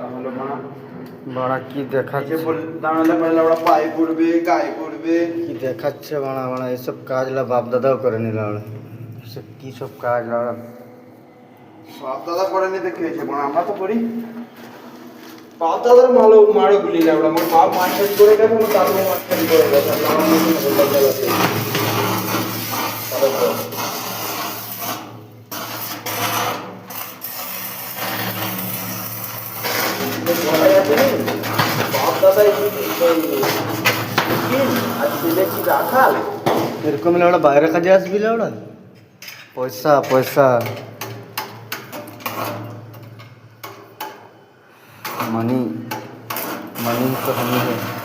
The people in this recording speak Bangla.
তাহলে মা বাড়া কি দেখাচ্ছে, দাঁড়ালে পারলে ওরা পায়ে পড়বে, গায়ে পড়বে। কি দেখাচ্ছে বাড়া বাড়া এসব কাজলা বাপ দাদাও করে নিল ওরা। এসব কী সব কাজ ওরা বাপ দাদা করেনি তো কি হয়েছে, আমরা তো করি। বাপ দাদার মারো মারো গুলি না, ওরা আমার বাপ মাস্টারি করে গেছে, আমার দাদু মাস্টারি করে গেছে, আমার বাপ দাদা আর ছেলে কি রাখাল। এরকম হলে ওরা বাইরে কাজে আসবি না ওরা, পয়সা পয়সা मनी मनी तो हम ही है।